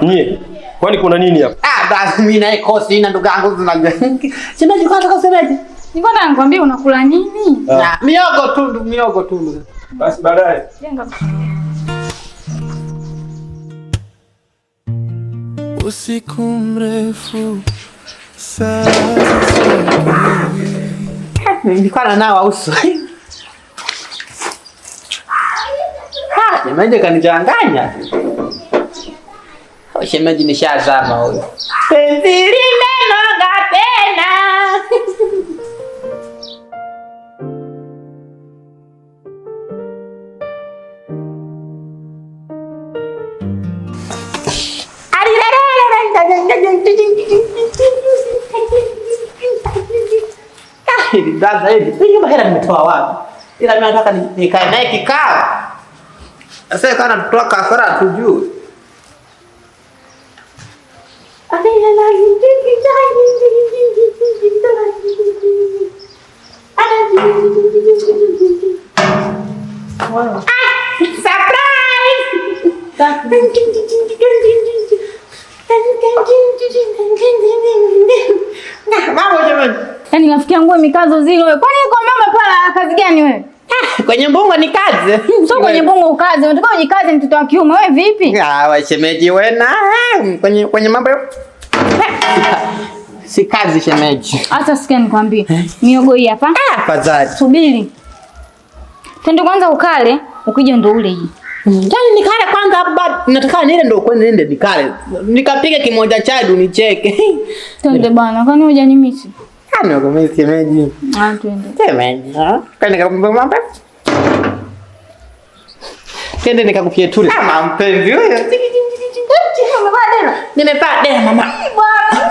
Nye. Kwani kuna nini hapa? Basi mimi naye kosi na ndugu yangu tunajua. Shemeji kwa nataka shemeji. Niko na nikwambia unakula nini? Miogo tu. Basi baadaye. Jenga. Usiku mrefu sasa. Nilikuwa nawa uso. Shemeji kanichanganya. Shemeji nishazama huyo. Penzi limenoga tena. Sasa hivi hiyo hela nimetoa wapi? Ila mimi nataka nikae naye kikao. Sasa kana mtoa kafara tujue. Yaani nafikia nguo mikazo zile wewe. Kwani uko umepala kazi gani wewe? Kwenye mbongo ni kazi. Sio kwenye mbongo ukaze. Unataka ujikaze mtoto wa kiume wewe vipi? Shemeji wewe na kwenye mambo si kazi shemeji. Hata sikia nikwambie. Miogo hii hapa. Fadhali. Subiri. Twende kwanza ukale, ukija ndo ule hii. Yaani nikale kwanza hapa nataka nile ndo kwenda nende nikale. Nikapige kimoja chadu nicheke. Twende bana, kwani hujanimisi? Ndio mimi shemeji. Twende. Shemeji. Kwani mambo? Twende nikakupie tule. Kama mpenzi wewe. Nimepaa dela mama. Bwana.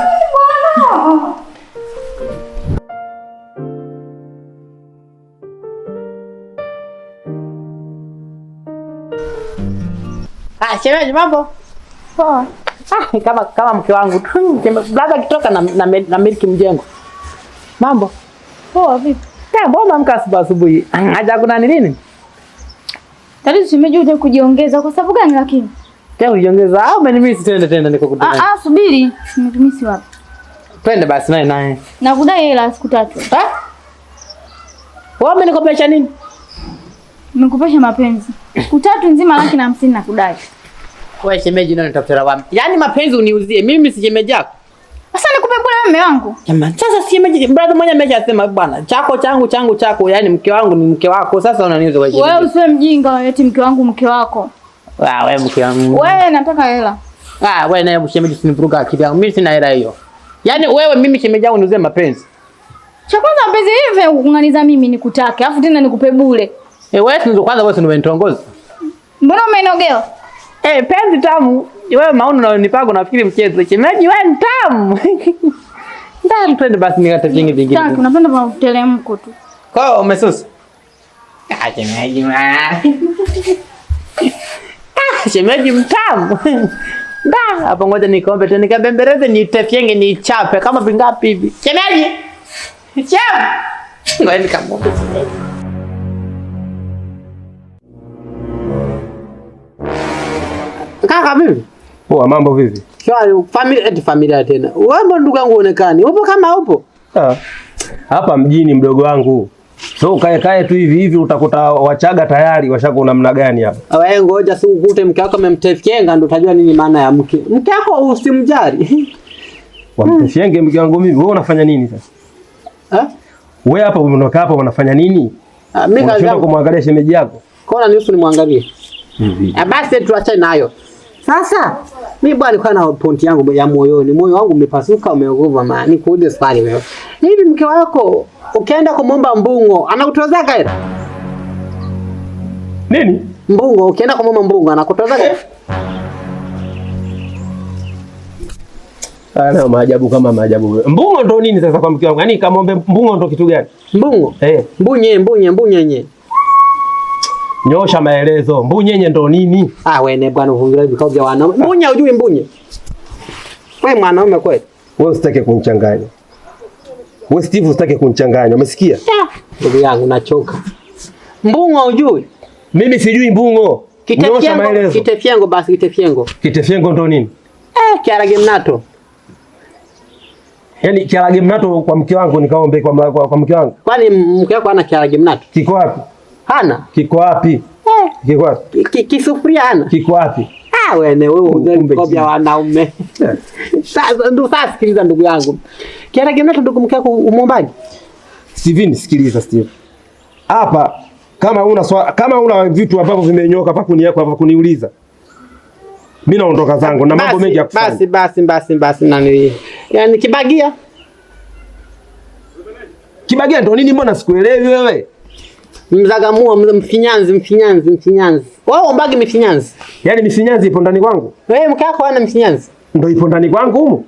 Shemeji mambo? Poa. Kama mke wangu tu. Labda kitoka na miliki mjengo. Mambo? Poa vipi? Mbona amka asubuhi? Haja kuna nini? Tatizo shemeji uje kujiongeza kwa sababu gani lakini? Ujiongeza au umenimisi tena nikakudai? Subiri. Nimetumisi wapi? Twende basi naye. Nakudai hela siku 3. Wewe umenikopesha nini? Nimekupesha mapenzi. Siku 3 nzima 150 nakudai. Wewe shemeji nani nitafuta wapi? Yaani mapenzi uniuzie. Mimi si shemeji yako. Sasa nikupe bure mume wangu. Jamani, sasa shemeji brother mmoja ameshasema bwana, chako changu chako, yaani mke wangu ni mke wako. Sasa unaniuza wewe. Wewe usiwe mjinga eti mke wangu mke wako. Wewe mke wangu. Wewe nataka hela. Wewe naye shemeji usinivuruga akili yangu. Mimi sina hela hiyo. Yaani wewe mimi shemeji yangu niuzie mapenzi. Cha kwanza mapenzi hivi kung'aniza mimi nikutake, afu tena nikupe bure. Wewe ndio kwanza wewe unanitongoza. Mbona umenogewa? Penzi tamu. Wewe maono unanipaga nafikiri mchezo. Shemeji wewe ni tamu. Ndio twende basi nikata vingi vingine. Sasa tunapenda kwa telemko tu. Kwa hiyo umesusa. Shemeji shemeji mtamu. Hapo ngoja nikombe tu nikabembereze nitefyenge nichape kama vingapi hivi. Shemeji. Ngoja nikamwombe. Kaka vipi? Poa, mambo vipi? Shwari, familia tena. Wewe ndugu yangu uonekani. Upo kama upo? Hapa mjini mdogo wangu. So kae tu hivi utakuta Wachaga tayari washako namna gani hapa. Wewe ngoja si ukute mke wako amemtefyenga ndo utajua nini maana ya mke. Mke wako usimjali. Wamtefyenge mke wangu mimi. Wewe unafanya nini sasa? Wewe hapa umeondoka hapa unafanya nini? Mimi kaza kumwangalia shemeji yako. Kona nihusu nimwangalie. Basi tuache nayo. Sasa mimi bwana nilikuwa na point yangu ya moyoni. Moyo wangu umepasuka umeogova maana nikuulize swali wewe. Hivi mke wako ukienda kumomba mbungo anakutoza hela? Nini? Mbungo ukienda kumomba mbungo anakutoza hela? Ana maajabu kama maajabu. Mbungo ndo nini sasa kwa mke wangu? Yaani kamombe mbungo ndo kitu gani? Mbungo? Mbunyenye. Nyosha maelezo. Mbunyenye ndo nini? Wewe bwana uvungulia vikao vya wanaume. Mbunye hujui mbunye? Wewe mwanaume kweli? Wewe usitake kunichanganya. Wewe Steve usitake kunichanganya. Umesikia? Ndugu yangu nachoka. Mbungo hujui? Mimi sijui mbungo. Kitefyengo basi kitefyengo. Kitefyengo ndo nini? Kiarage mnato. Yaani kiarage mnato kwa mke wangu nikaombe kwa mke wangu. Kwani mke wako hana kiarage mnato? Kiko wapi? Hana. Kiko wapi? Kiko wapi? Kisufuria hana. Kiko wapi? Wewe unakopia wanaume. Sasa sikiliza ndugu yangu. Kiarage mnato ndugu mke wako umuombaje? Steven, sikiliza Steve. Hapa kama una vitu ambavyo vimenyoka hapa kuniuliza. Mimi naondoka zangu na mambo mengi ya kufanya. Basi nani? Yaani kibagia? Kibagia ndo nini mbona sikuelewi wewe? Mzagamua mfinyanzi. Wewe umbagi mfinyanzi. Yaani mfinyanzi ipo ndani kwangu? Wewe mke wako hana mfinyanzi? Ndio ipo ndani kwangu huko.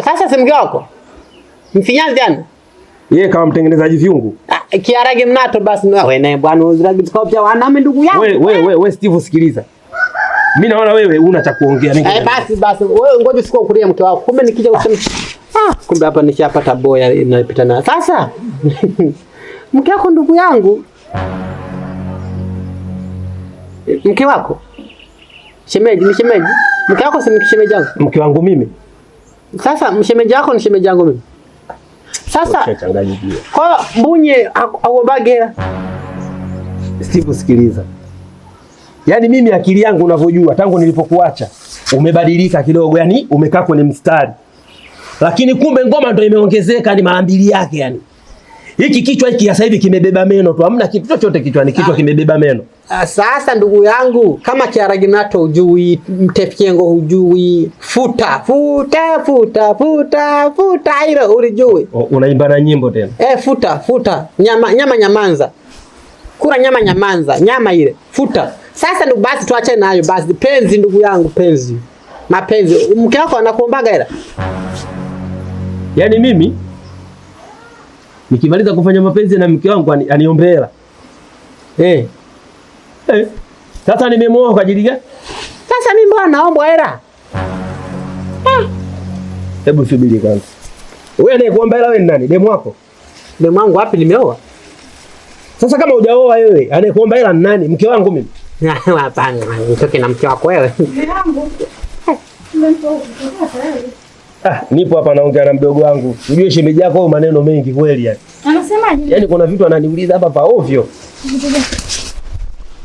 Sasa si mke wako. Mfinyanzi ana? Yeye kama mtengenezaji viungu. Kiarage mnato basi wewe naye bwana uziragi kopia wanaume ndugu yangu. Wewe Steve sikiliza. Mimi naona wewe una cha kuongea nini? Basi wewe ngoja usikue kulia mke wako. Kumbe nikija kusema kumbe hapa nishapata boya inapita na. Sasa mke wako ndugu yangu. Mke wako? Shemeji ni shemeji. Mke wako si shemeji yangu. Mke wangu mimi. Sasa mshemeji wako ni shemeji yangu mimi. Sasa kwa mbunye auombage. Steve sikiliza. Yaani mimi akili yangu unavyojua tangu nilipokuacha umebadilika kidogo, yani umekaa kwenye mstari. Lakini kumbe ngoma ndio imeongezeka ni mara mbili yake yani. Hiki kichwa hiki sasa hivi kimebeba meno tu. Hamna kitu chochote kichwani, kichwa kimebeba meno. Sasa ndugu yangu, kama kiarage mnato hujui, mtefyengo hujui, futa ile ulijui. Unaimba na nyimbo tena. Futa. Nyama nyamanza. Kula nyama nyamanza, nyama ile. Futa. Sasa ndugu basi tuache nayo basi. Penzi ndugu yangu, penzi. Mapenzi. Mke wako anakuombaga hela? Yaani mimi nikimaliza kufanya mapenzi na mke wangu aniombe hela. Sasa nimemuoa kwa ajili gani? Sasa mimi mbona naomba hela? Hebu subiri kwanza. Wewe anayekuomba hela wewe ni nani? Demu wako? Demu wangu wapi nimeoa? Sasa kama hujaoa wewe, anayekuomba hela ni nani? Mke wangu mimi. Hapana, nitoke na mke wako wewe. Nipo hapa naongea na mdogo wangu. Unajua shemeji yako maneno mengi kweli yani. Anasemaje? Yaani kuna vitu ananiuliza hapa pa ovyo.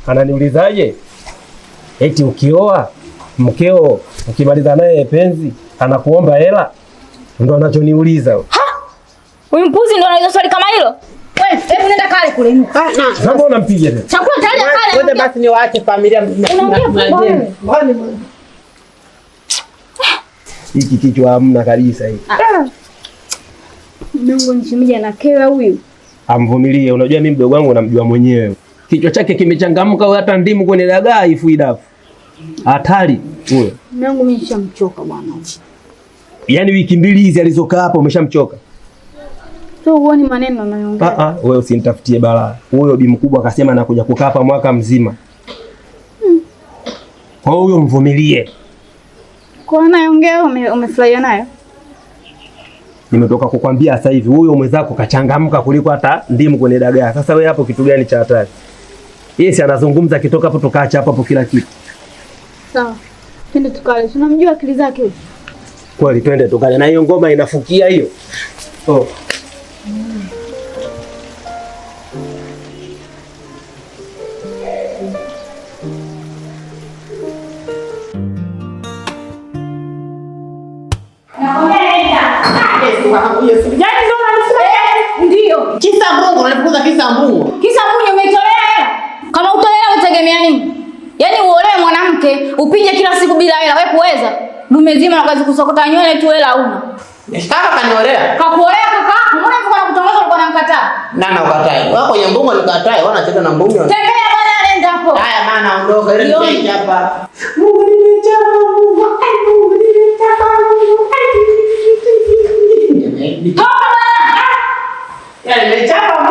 Ananiulizaje? Eti ukioa mkeo ukimaliza naye penzi anakuomba hela? Ndio anachoniuliza. Huyu mpuzi ndio anauliza swali kama hilo? Wewe, hebu nenda kale kule. Sasa mbona unampiga tena? Chakula tayari kale. Wewe basi ni waache familia mnaje. Hiki kichwa hamna kabisa hiki. Mungu nishimije anakewa huyu. Amvumilie, unajua mimi mdogo wangu namjua mwenyewe. Kichwa chake kimechangamka hata ndimu kwenye dagaa ifuidafu. Hatari huyo. Mungu mimi nishamchoka bwana. Yaani wiki mbili hizi alizokaa hapa umeshamchoka. So uone maneno anayoongea. Wewe usinitafutie balaa. Huyo bi mkubwa akasema anakuja kukaa hapa mwaka mzima. Kwa hiyo mvumilie. Kwa anayoongea umefurahia nayo? Nimetoka kukwambia sasa hivi huyo mwenzako kachangamka kuliko hata ndimu kwenye dagaa. Sasa wewe hapo kitu gani cha hatari? Yeye anazungumza kitoka hapo tukaacha hapo kila kitu. Sawa. Twende tukale. Tunamjua akili zake huyo. Kweli twende tukale na hiyo ngoma inafukia hiyo. Ndio. Kisa mbungu, unalipuza kisa mbungu. Kisa mbungu umetolea hela. Kama utolea utegemea nini? Yaani uolewe mwanamke, upige kila siku bila hela, wewe kuweza? Dume zima na kazi kusokota nywele tu hela huna. Kaka kaniolea. Kakuolea kaka, mbona uko na kutongoza uko na mkataa? Nana ukatai. Wako kwenye mbungu alikatai, wana cheza na mbungu. Tembea bwana nenda hapo. Haya maana ondoka ile ni hapa. Mungu nimechapa Mungu. Mungu nimechapa Mungu. Nimechapa